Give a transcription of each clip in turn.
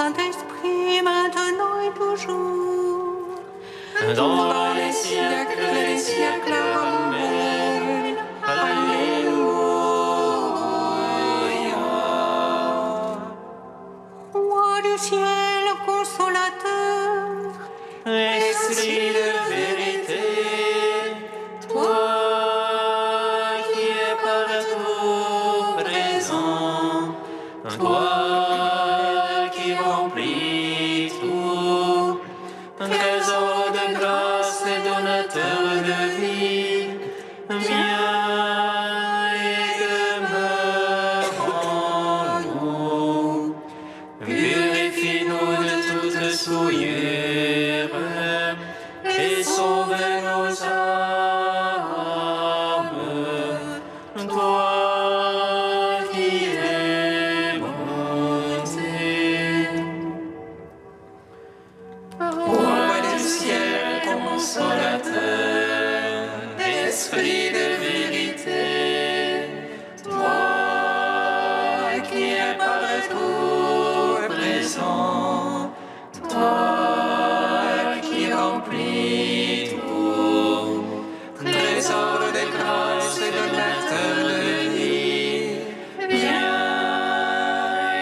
Saint-Esprit, maintenant et toujours. Dans les siècles des siècles. Amen. Alléluia. Roi du ciel, consolateur, Esprit de vérité, toi qui es partout présent, toi qui remplis tout, trésor de grâce et donateur de vie, viens et demeure en nous. Purifie-nous de toute souillure et sauve nos âmes, toi qui es bonté. Roi du ciel, consolateur, esprit de vérité, toi qui es partout présent, toi qui remplis tout, trésor de grâce et donateur de vie, viens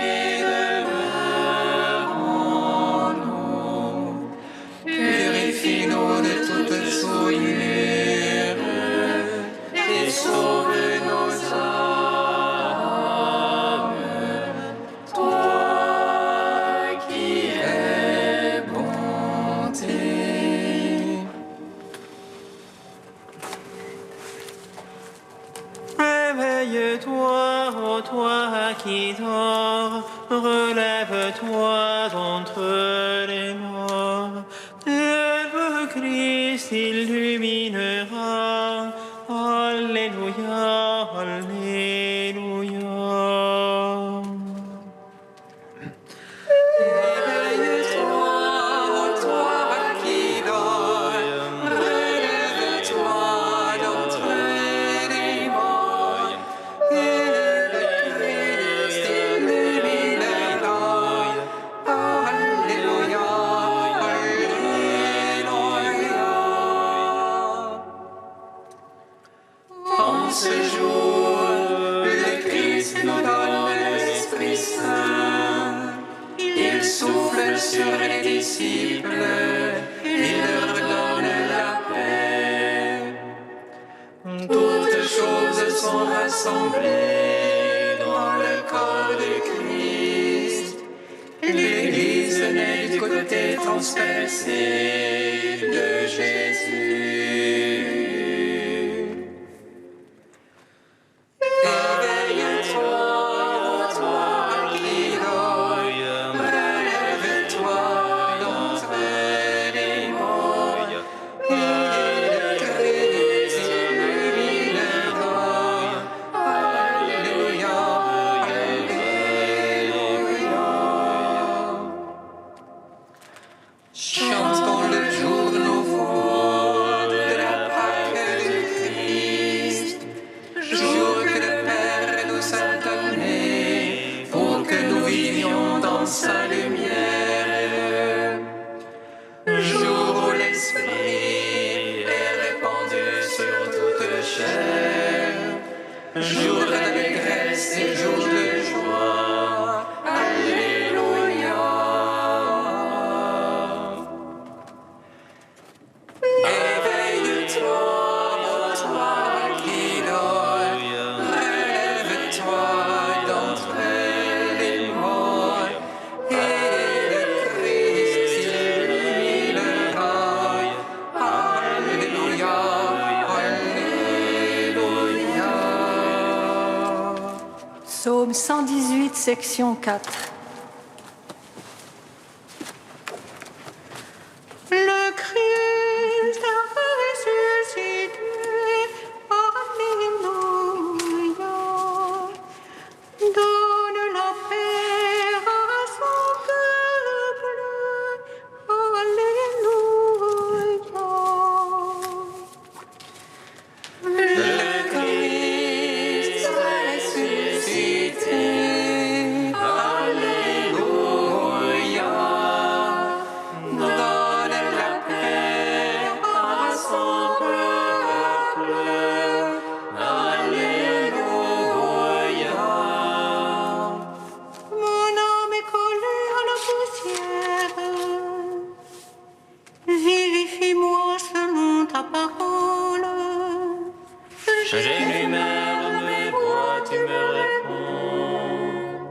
et demeure en nous. Purifie-nous de toute souillure et sauve nos âmes, toi qui es bonté. Réveille-toi, ô toi qui dors, relève-toi d'entre les morts, et le Christ illuminera. Alléluia, Alléluia. Réveille-toi, ô toi qui dors, relève-toi d'entre les morts, et le Christ illuminera. Alléluia, Alléluia. En ce jour, le Christ nous donne l'Esprit Saint. Il souffle sur les disciples, il leur donne la paix. Toutes choses sont rassemblées dans le corps de Christ. L'Église naît du côté transpercé de Jésus. Éveille-toi, ô toi qui dors, relève-toi d'entre les morts, et le Christ illuminera. Alléluia, Alléluia. Chantons le jour nouveau de la Pâque de Christ, jour que le Père nous a donné pour que nous vivions dans sa lumière. Jour où l'Esprit est répandu sur toute chair, jour d'allégresse et jour de joie. Alléluia. Éveille-toi, ô toi qui dors, relève-toi d'entre les morts, et le Christ illuminera. Alléluia, Alléluia. Psaume 118, section 4. Le Christ a ressuscité, Alléluia. Donne la paix à son peuple, Alléluia. Le Christ a ressuscité. Alléluia. J'énumère mes voies, tu me réponds.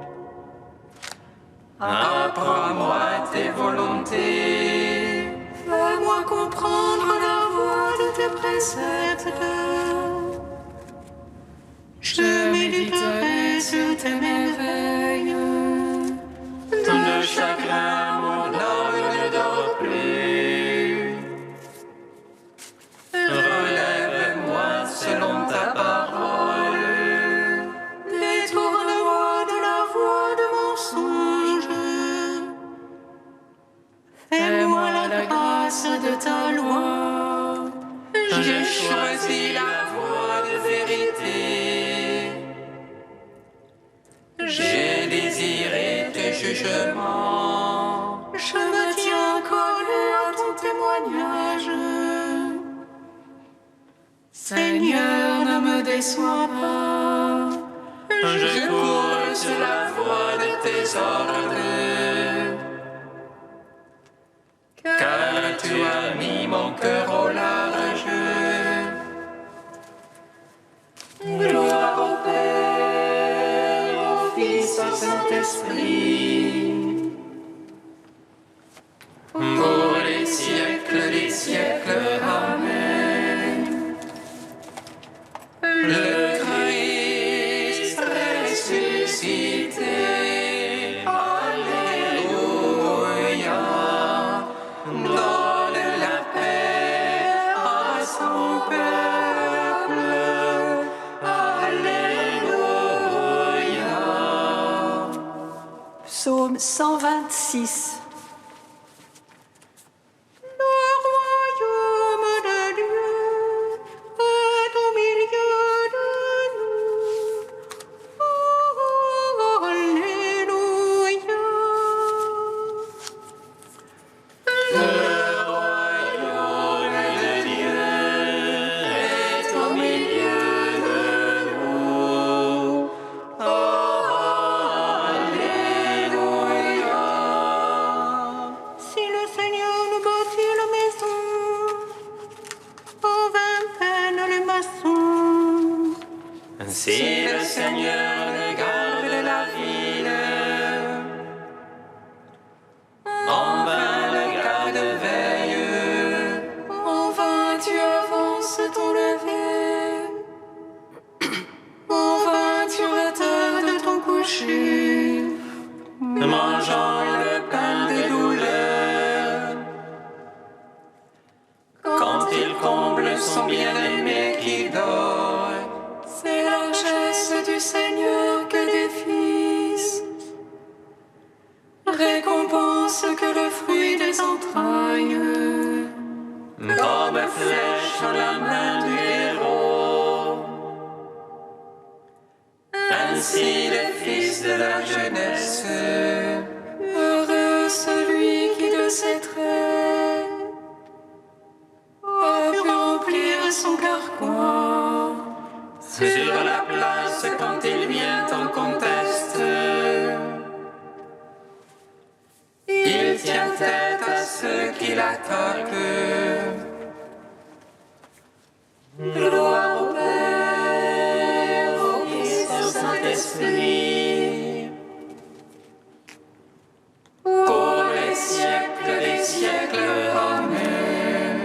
Apprends-moi tes volontés. Fais-moi comprendre la voie de tes préceptes. Je méditerai sur tes merveilles. De chagrin, mon âme ne dort plus. Relève-moi selon ta parole. Détourne-moi de la voie de mensonge. Fais-moi la grâce de ta loi. J'ai choisi la voie de vérité. J'ai désiré tes jugements. Je me tiens collé à ton témoignage. Seigneur, ne me déçois pas. Je cours sur la voie de tes ordres. Car tu as mis mon cœur au large. Gloire au Père, au Fils, au Saint-Esprit. Pour les siècles des siècles, Amen. Le Christ ressuscité, Alléluia. Donne la paix à son peuple. Alléluia. Psaume 126. Le royaume de Dieu est au milieu de nous. Oh, Alléluia. Le royaume de Dieu est au milieu de nous. Alléluia. Si le Seigneur nous bâtit la maison, en vain peinent les maçons. Si le Seigneur garde la ville, en vain le garde veille. En vain tu avances ton lever. En vain tu retardes ton coucher. Mangeant le pain des douleurs. Quand il comble son bien-aimé qui dort, C'est la richesse du Seigneur que des fils. Récompense que le fruit des entrailles. comme flèche en la main du héros. Ainsi les fils de la jeunesse, Heureux celui qui de ses traits a pu remplir son carquois. sur la place quand il vient en conteste. Il tient tête à ceux qui l'attaquent. Gloire au Père, au Fils, au Saint-Esprit. Pour les siècles des siècles, Amen.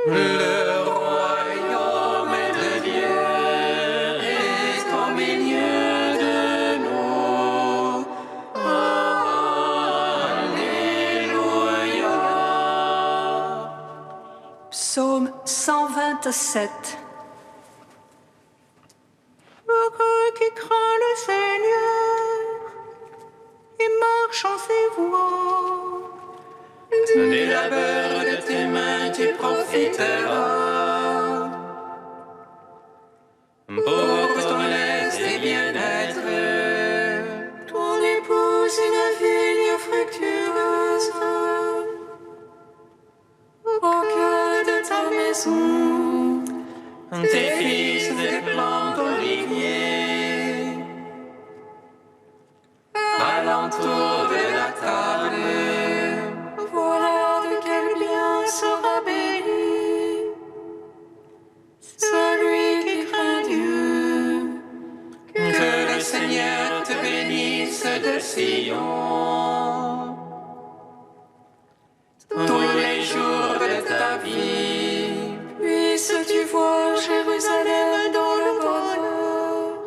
Le royaume de Dieu est au milieu de nous. Alléluia. Psaume 127. Heureux qui craint le Seigneur et marche en ses voies. Des labeurs de tes mains tu profiteras. Pour ton aise et bien-être, Ton épouse une vigne fructueuse. Au cœur de ta maison, tes fils des plantes oliviers. Alentour de la table, voilà de quel bien sera béni. Sion. Tous les jours de ta vie, Puisses-tu voir Jérusalem dans le bonheur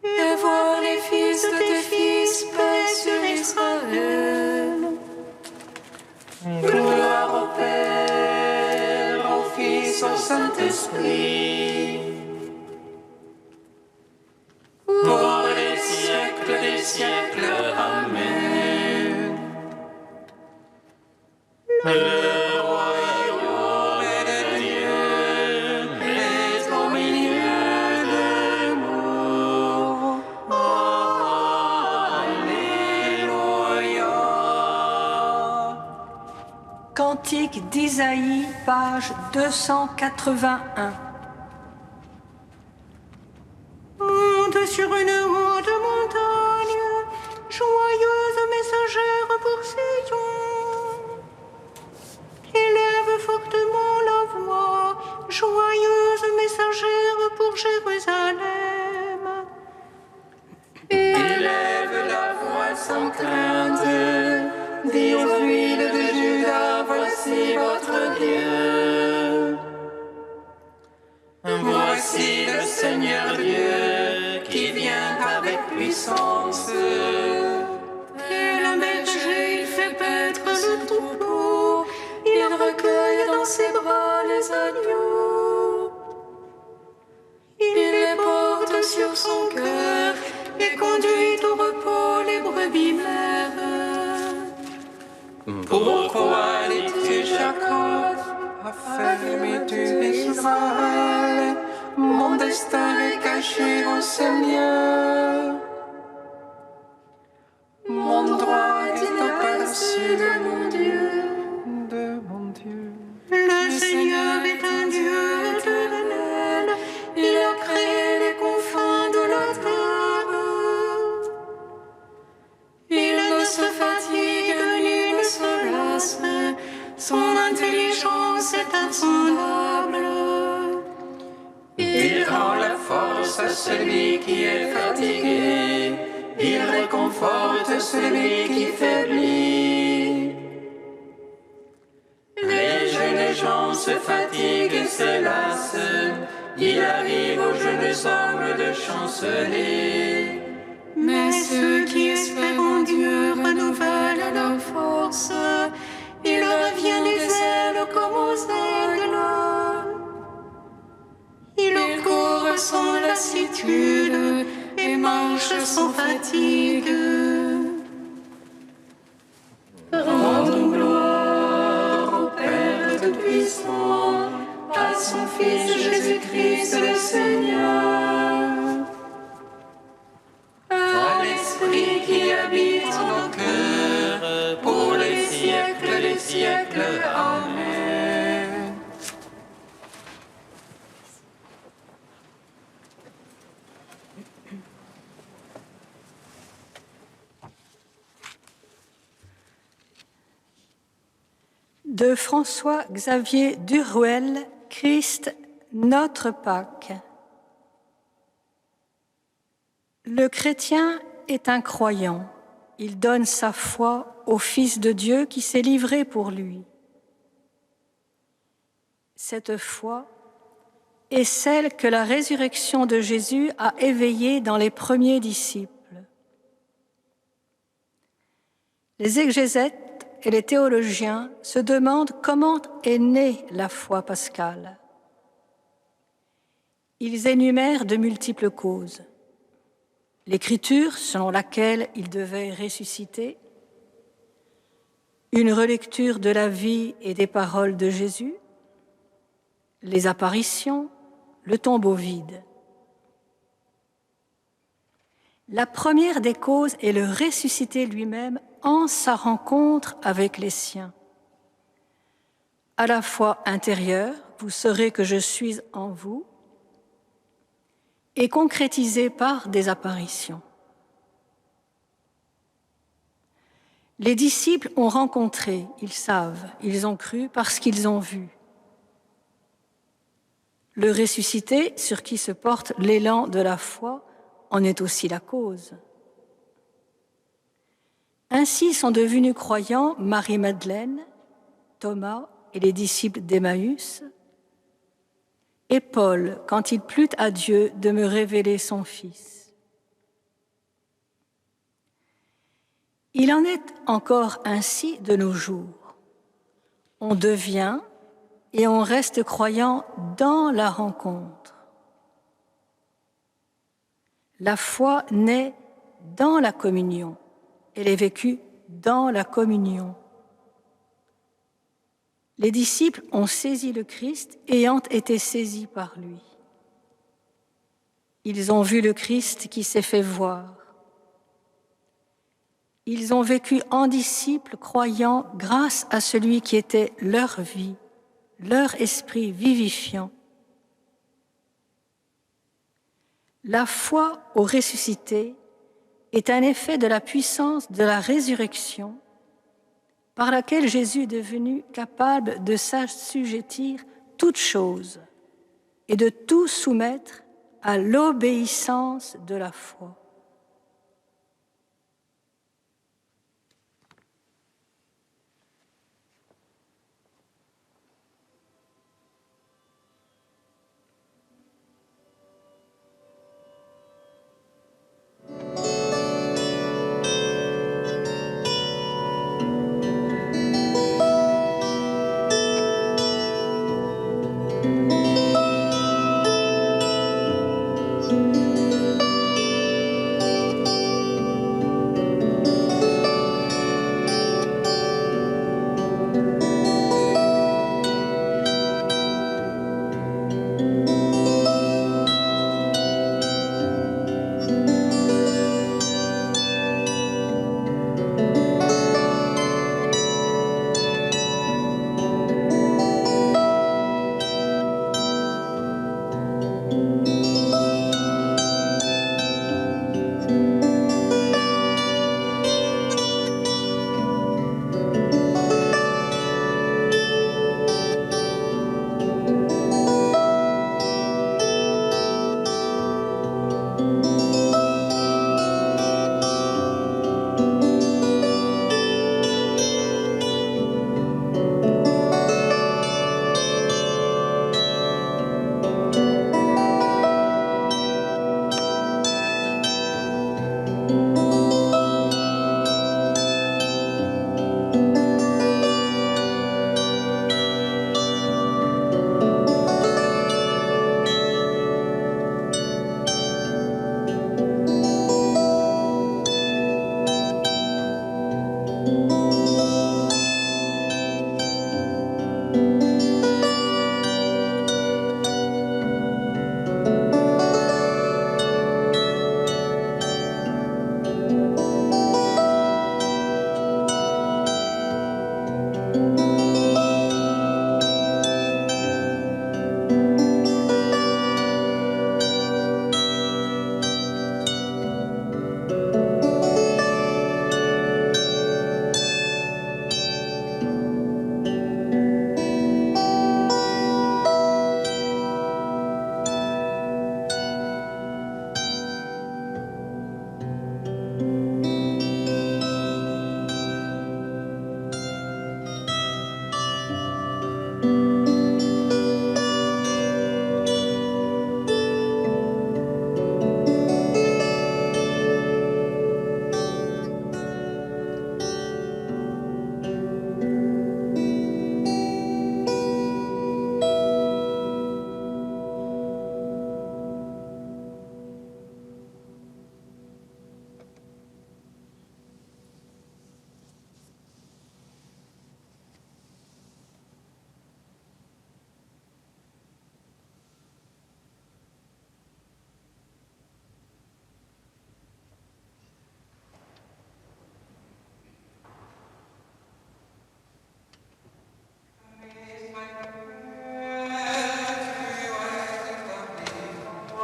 et voir les fils de tes fils paix sur Israël. gloire au Père, au Fils, au Saint-Esprit, pour les siècles des siècles. Amen. Le royaume de Dieu est au milieu de nous. Alléluia. Cantique d'Isaïe, page 281. Monte sur une haute montagne, joyeuse messagère pour Sion. Élève fortement la voix, joyeuse messagère pour Jérusalem. Élève la voix sans crainte, dis aux villes de Juda, voici votre Dieu. Voici le Seigneur Dieu qui vient avec puissance. Et le berger, il fait paître le troupeau, il recueille dans ses bras les agneaux. Il les porte sur son cœur et conduit au repos les brebis mères. Pourquoi dis-tu Jacob, affermis-tu Israël? Mon destin est caché au Seigneur. Mon droit est aperçu de mon Dieu. Le Seigneur est un Dieu éternel, Il a créé les confins de la terre. Il ne se fatigue ni ne se lasse, son intelligence est insondable. Il rend la force à celui qui est fatigué. Il réconforte celui qui faiblit. Les jeunes gens se fatiguent et se lassent. Il arrive aux jeunes hommes de chanceler. Mais ceux qui espèrent en Dieu renouvellent leur force. Il revient des ailes comme aux aigles. Ils courent sans lassitude et marchent sans fatigue. Rendons gloire au Père Tout-Puissant, à son Fils Jésus-Christ le Seigneur, à l'Esprit qui habite en nos cœurs, pour les siècles des siècles. Amen. De François-Xavier Duruel, Christ, notre Pâque. Le chrétien est un croyant. Il donne sa foi au Fils de Dieu qui s'est livré pour lui. Cette foi est celle que la résurrection de Jésus a éveillée dans les premiers disciples. Les exégètes et les théologiens se demandent comment est née la foi pascale. Ils énumèrent de multiples causes. L'écriture selon laquelle il devait ressusciter, une relecture de la vie et des paroles de Jésus, les apparitions, le tombeau vide. La première des causes est le ressuscité lui-même en sa rencontre avec les siens. À la fois intérieure, vous saurez que je suis en vous, et concrétisée par des apparitions. Les disciples ont rencontré, ils savent, ils ont cru parce qu'ils ont vu. Le ressuscité, sur qui se porte l'élan de la foi, en est aussi la cause. Ainsi sont devenus croyants Marie-Madeleine, Thomas et les disciples d'Emmaüs, et Paul, quand il plut à Dieu de me révéler son Fils. Il en est encore ainsi de nos jours. On devient et on reste croyant dans la rencontre. La foi naît dans la communion. Elle est vécue dans la communion. Les disciples ont saisi le Christ ayant été saisis par lui. Ils ont vu le Christ qui s'est fait voir. Ils ont vécu en disciples croyant grâce à celui qui était leur vie, leur esprit vivifiant. La foi au ressuscité est un effet de la puissance de la résurrection par laquelle Jésus est devenu capable de s'assujettir toutes choses et de tout soumettre à l'obéissance de la foi.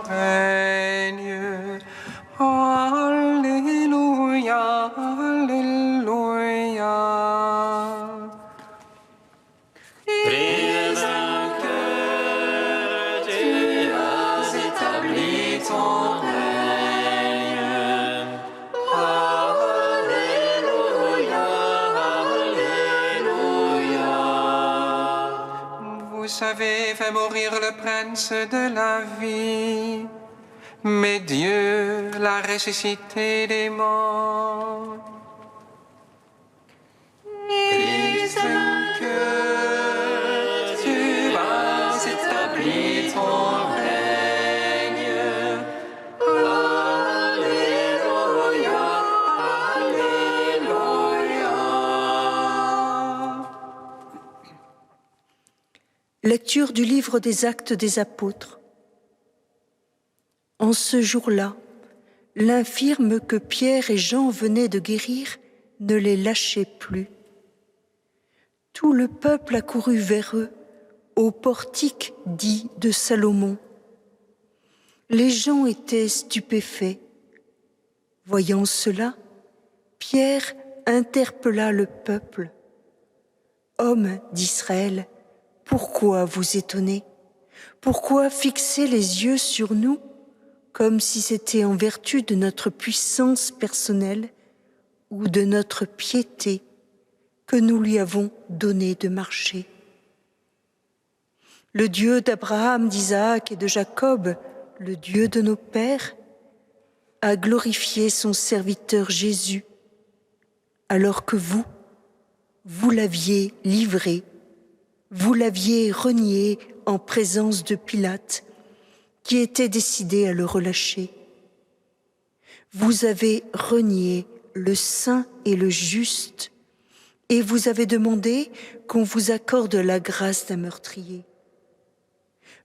Règne. Alléluia, Alléluia. Et vainqueur, tu as établi ton règne. Alléluia. avez fait mourir le prince de la vie, mais Dieu l'a ressuscité des morts. Christ, que tu as établi ton règne. Alléluia, Alléluia. Lecture du livre des Actes des Apôtres. En ce jour-là, l'infirme que Pierre et Jean venaient de guérir ne les lâchait plus. Tout le peuple accourut vers eux, au portique dit de Salomon. Les gens étaient stupéfaits. Voyant cela, Pierre interpella le peuple. « Hommes d'Israël, pourquoi vous étonnez? Pourquoi fixer les yeux sur nous, comme si c'était en vertu de notre puissance personnelle ou de notre piété que nous lui avons donné de marcher? Le Dieu d'Abraham, d'Isaac et de Jacob, le Dieu de nos pères, a glorifié son serviteur Jésus, alors que vous l'aviez livré, vous l'aviez renié en présence de Pilate, qui était décidé à le relâcher. Vous avez renié le saint et le juste, et vous avez demandé qu'on vous accorde la grâce d'un meurtrier.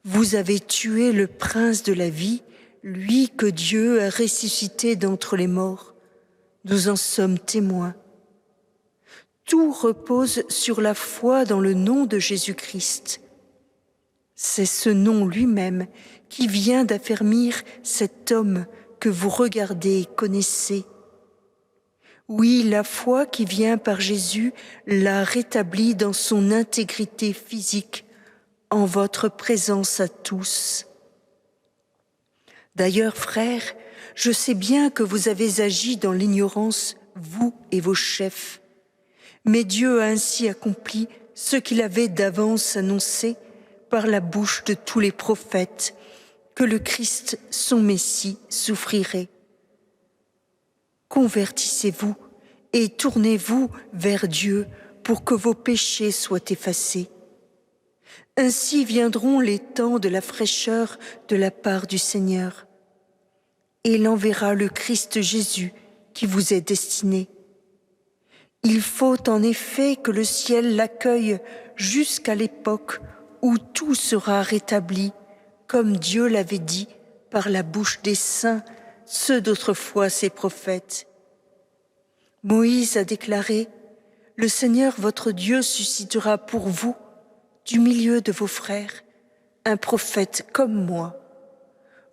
Vous avez tué le prince de la vie, lui que Dieu a ressuscité d'entre les morts. Nous en sommes témoins. Tout repose sur la foi dans le nom de Jésus-Christ. C'est ce nom lui-même qui vient d'affermir cet homme que vous regardez et connaissez. Oui, la foi qui vient par Jésus l'a rétabli dans son intégrité physique, en votre présence à tous. D'ailleurs, frères, je sais bien que vous avez agi dans l'ignorance, vous et vos chefs. Mais Dieu a ainsi accompli ce qu'il avait d'avance annoncé par la bouche de tous les prophètes, que le Christ, son Messie, souffrirait. Convertissez-vous et tournez-vous vers Dieu pour que vos péchés soient effacés. Ainsi viendront les temps de la fraîcheur de la part du Seigneur. Et il enverra le Christ Jésus qui vous est destiné. Il faut en effet que le ciel l'accueille jusqu'à l'époque où tout sera rétabli, comme Dieu l'avait dit par la bouche des saints, ceux d'autrefois ses prophètes. Moïse a déclaré, « Le Seigneur votre Dieu suscitera pour vous, du milieu de vos frères, un prophète comme moi.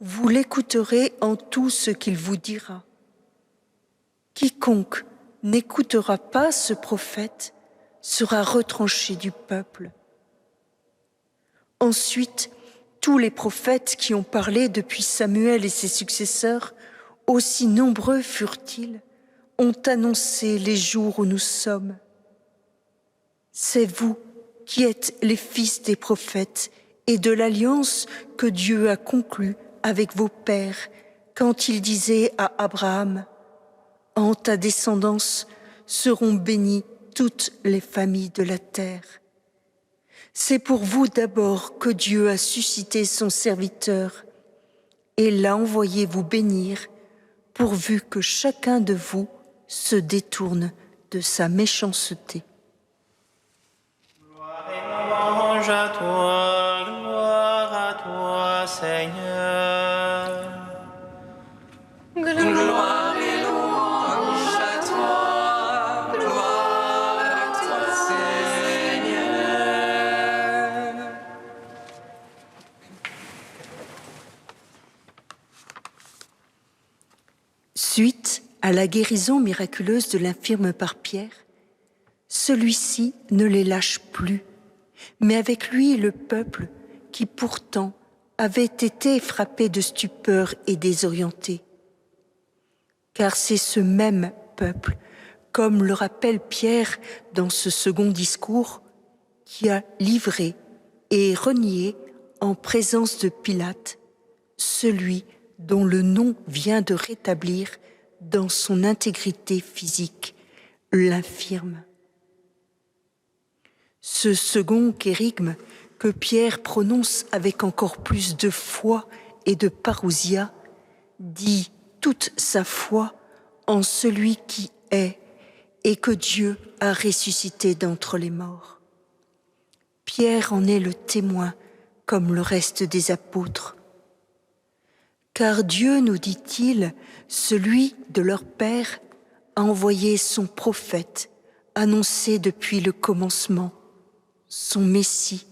Vous l'écouterez en tout ce qu'il vous dira. Quiconque n'écoutera pas ce prophète sera retranché du peuple. » Ensuite, tous les prophètes qui ont parlé depuis Samuel et ses successeurs, aussi nombreux furent-ils, ont annoncé les jours où nous sommes. C'est vous qui êtes les fils des prophètes et de l'alliance que Dieu a conclue avec vos pères quand il disait à Abraham « En ta descendance seront bénies toutes les familles de la terre. » C'est pour vous d'abord que Dieu a suscité son serviteur et l'a envoyé vous bénir, pourvu que chacun de vous se détourne de sa méchanceté. Gloire et louange à toi, Seigneur. Gloire et louange à toi, gloire à toi, Seigneur. Suite à la guérison miraculeuse de l'infirme par Pierre, celui-ci ne les lâche plus, mais avec lui le peuple qui pourtant avait été frappé de stupeur et désorienté. Car c'est ce même peuple, comme le rappelle Pierre dans ce second discours, qui a livré et renié en présence de Pilate celui dont le nom vient de rétablir dans son intégrité physique l'infirme. Ce second kérygme que Pierre prononce avec encore plus de foi et de parousia dit toute sa foi en celui qui est et que Dieu a ressuscité d'entre les morts. Pierre en est le témoin comme le reste des apôtres. Car Dieu, nous dit-il, celui de leur Père, a envoyé son prophète, annoncé depuis le commencement, son Messie,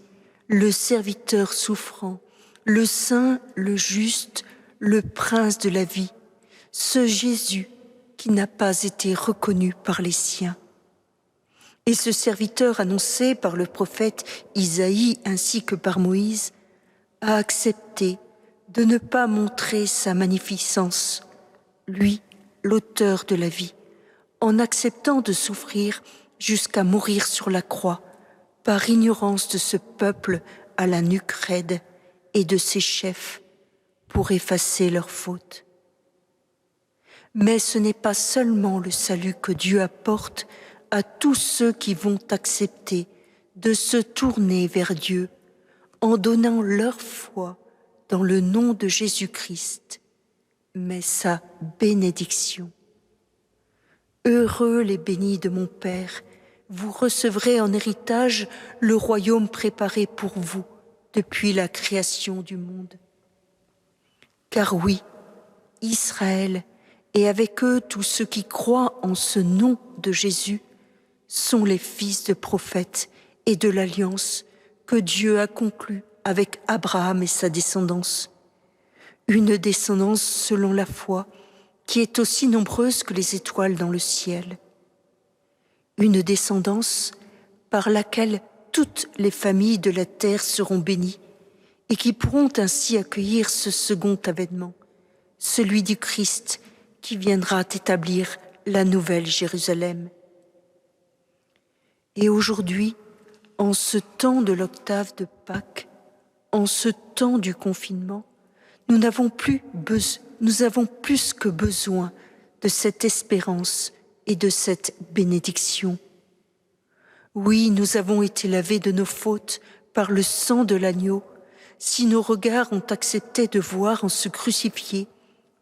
le serviteur souffrant, le saint, le juste, le prince de la vie, ce Jésus qui n'a pas été reconnu par les siens. Et ce serviteur annoncé par le prophète Isaïe ainsi que par Moïse a accepté de ne pas montrer sa magnificence, lui, l'auteur de la vie, en acceptant de souffrir jusqu'à mourir sur la croix, par ignorance de ce peuple à la nuque raide et de ses chefs, pour effacer leurs fautes. Mais ce n'est pas seulement le salut que Dieu apporte à tous ceux qui vont accepter de se tourner vers Dieu en donnant leur foi dans le nom de Jésus-Christ, mais sa bénédiction. Heureux les bénis de mon Père, vous recevrez en héritage le royaume préparé pour vous depuis la création du monde. Car oui, Israël, et avec eux tous ceux qui croient en ce nom de Jésus, sont les fils de prophètes et de l'alliance que Dieu a conclue avec Abraham et sa descendance. Une descendance selon la foi qui est aussi nombreuse que les étoiles dans le ciel. Une descendance par laquelle toutes les familles de la terre seront bénies et qui pourront ainsi accueillir ce second avènement, celui du Christ qui viendra établir la nouvelle Jérusalem. Et aujourd'hui, en ce temps de l'octave de Pâques, en ce temps du confinement, nous avons plus que besoin de cette espérance et de cette bénédiction. Oui, nous avons été lavés de nos fautes par le sang de l'agneau, si nos regards ont accepté de voir en se crucifié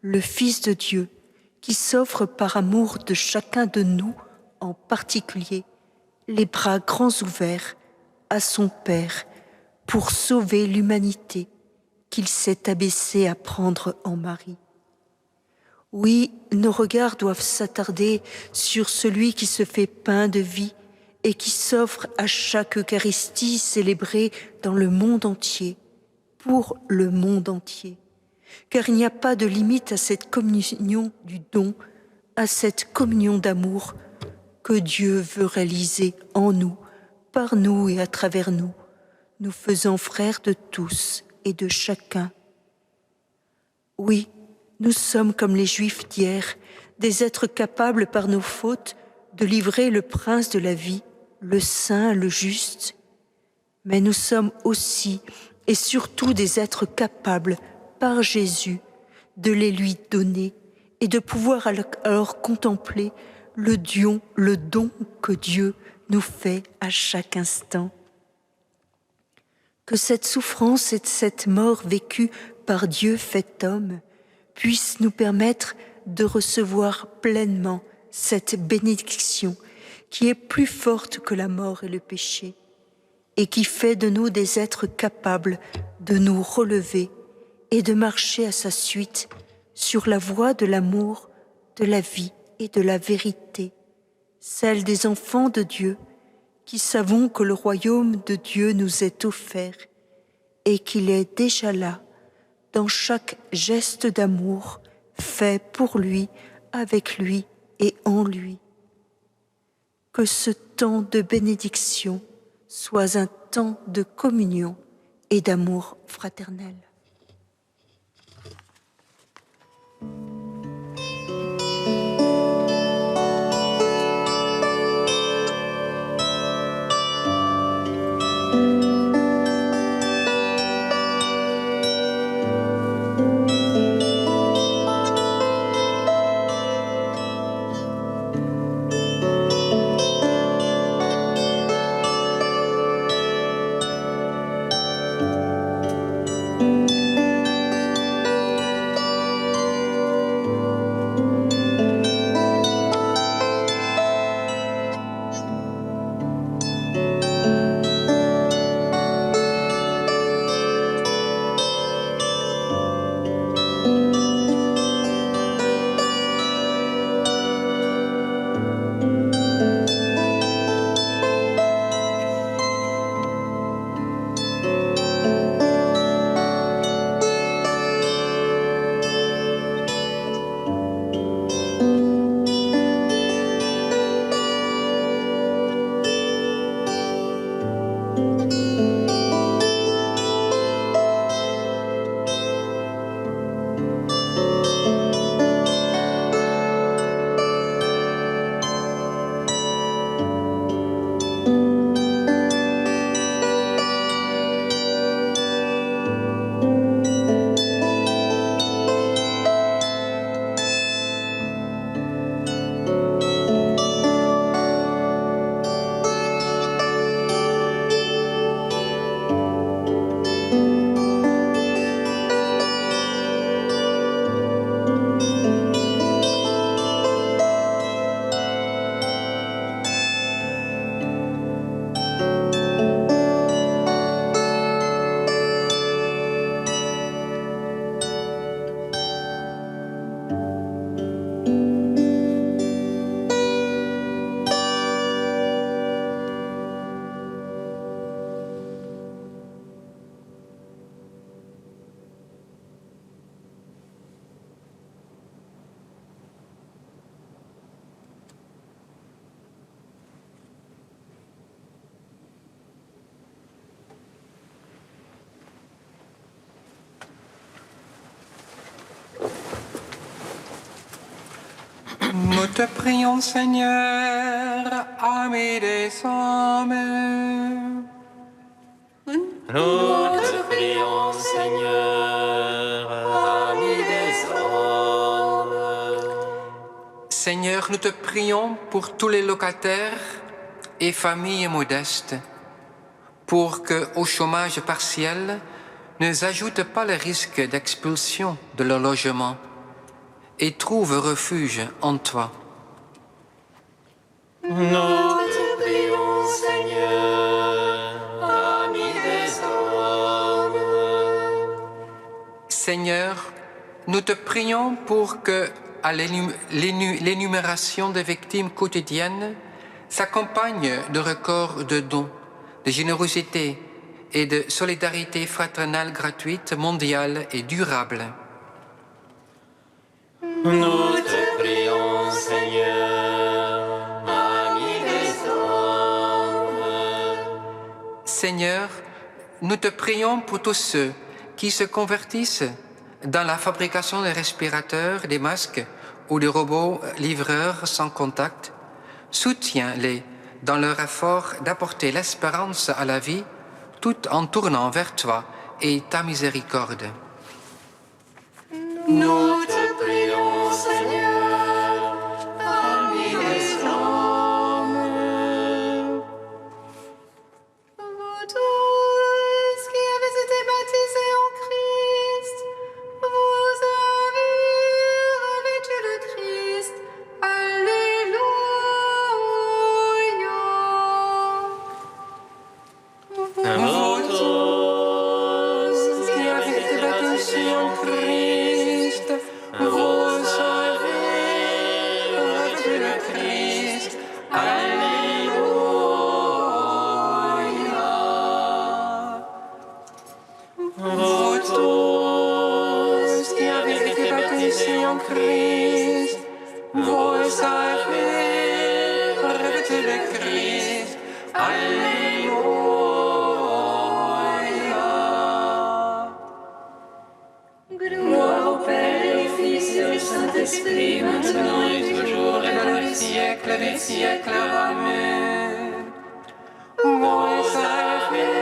le Fils de Dieu, qui s'offre par amour de chacun de nous en particulier, les bras grands ouverts à son Père pour sauver l'humanité qu'il s'est abaissé à prendre en mari. Oui, nos regards doivent s'attarder sur celui qui se fait pain de vie et qui s'offre à chaque Eucharistie célébrée dans le monde entier, pour le monde entier. Car il n'y a pas de limite à cette communion du don, à cette communion d'amour que Dieu veut réaliser en nous, par nous et à travers nous, nous faisant frères de tous et de chacun. Oui, nous sommes comme les Juifs d'hier, des êtres capables par nos fautes de livrer le prince de la vie, le saint, le juste, mais nous sommes aussi et surtout des êtres capables par Jésus de les lui donner et de pouvoir alors contempler le don que Dieu nous fait à chaque instant. Que cette souffrance et cette mort vécue par Dieu fait homme puisse nous permettre de recevoir pleinement cette bénédiction qui est plus forte que la mort et le péché et qui fait de nous des êtres capables de nous relever et de marcher à sa suite sur la voie de l'amour, de la vie et de la vérité, celle des enfants de Dieu qui savons que le royaume de Dieu nous est offert et qu'il est déjà là dans chaque geste d'amour fait pour lui, avec lui et en lui. Que ce temps de bénédiction soit un temps de communion et d'amour fraternel. Nous te prions, Seigneur, ami des hommes. Nous te prions, Seigneur, ami des hommes. Seigneur, nous te prions pour tous les locataires et familles modestes, pour que, au chômage partiel, ne s'ajoute pas le risque d'expulsion de leur logement et trouvent refuge en toi. Nous te prions, Seigneur, ami des hommes. Seigneur, nous te prions pour que, à l'énumération des victimes quotidiennes, s'accompagne de records de dons, de générosité et de solidarité fraternelle gratuite, mondiale et durable. Nous te prions, Seigneur, ami des hommes. Seigneur, nous te prions pour tous ceux qui se convertissent dans la fabrication des respirateurs, des masques ou des robots livreurs sans contact. Soutiens-les dans leur effort d'apporter l'espérance à la vie tout en tournant vers toi et ta miséricorde. Nous te prions, Seigneur, ami des hommes. Vous tous qui avez été baptisés en Christ, vous avez revêtu le Christ. Alléluia. Vous tous qui avez été baptisés en Christ, vous avez revêtu le Christ. Alléluia. Vous tous qui avez été baptisés en Christ, vous avez revêtu le Christ. Alléluia. Gloire au Père, au Fils et au Saint-Esprit, maintenant et toujours et dans les siècles des siècles. Amen. Vous avez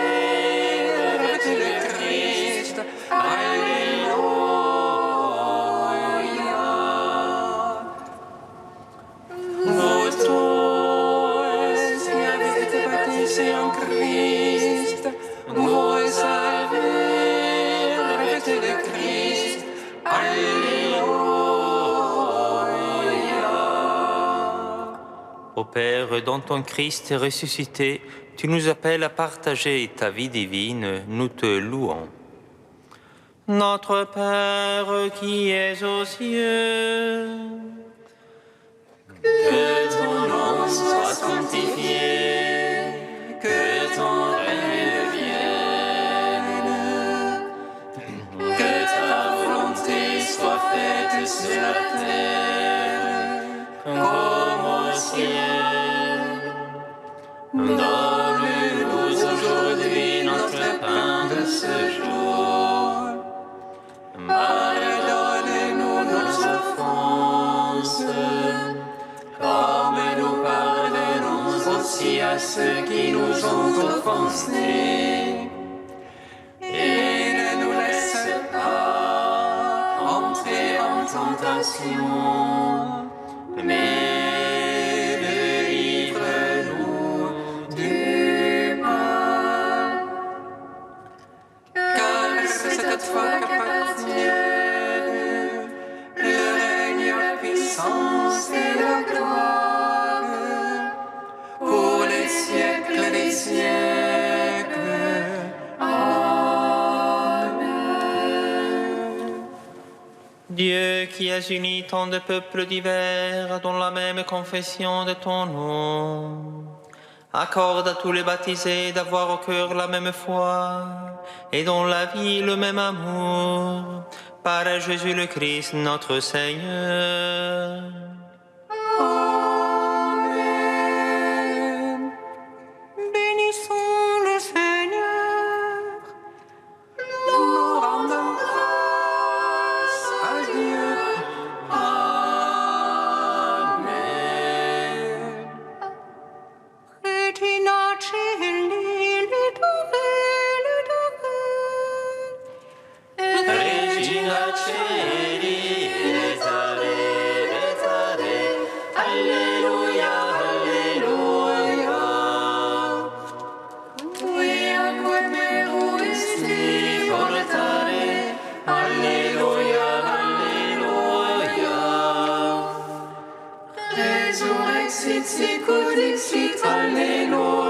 revêtu le Christ. Alléluia. Vous tous qui avez été baptisés en Christ, vous avez revêtu le Christ. Alléluia. Ô Père, dans ton Christ ressuscité, tu nous appelles à partager ta vie divine, nous te louons. Notre Père qui es aux cieux, Que ton nom soit sanctifié, que ton règne vienne, que ta volonté soit faite sur la terre comme au ciel. Donne-nous aujourd'hui notre pain de ce jour. Pardonne-nous nos offenses, comme nous pardonnons aussi à ceux qui nous ont offensés. Et ne nous laisse pas entrer en tentation, mais délivre-nous du mal. Car c'est à toi qu'appartiennent le règne, la puissance et la gloire pour les siècles des siècles. Amen. Dieu qui as uni tant de peuples divers dans la même confession de ton nom, accorde à tous les baptisés d'avoir au cœur la même foi et dans la vie le même amour, par Jésus le Christ notre Seigneur. Amen. Bénissons le Seigneur. Nous rendons grâce à Dieu. Amen. Resurrexit sicut dixit, Alleluia.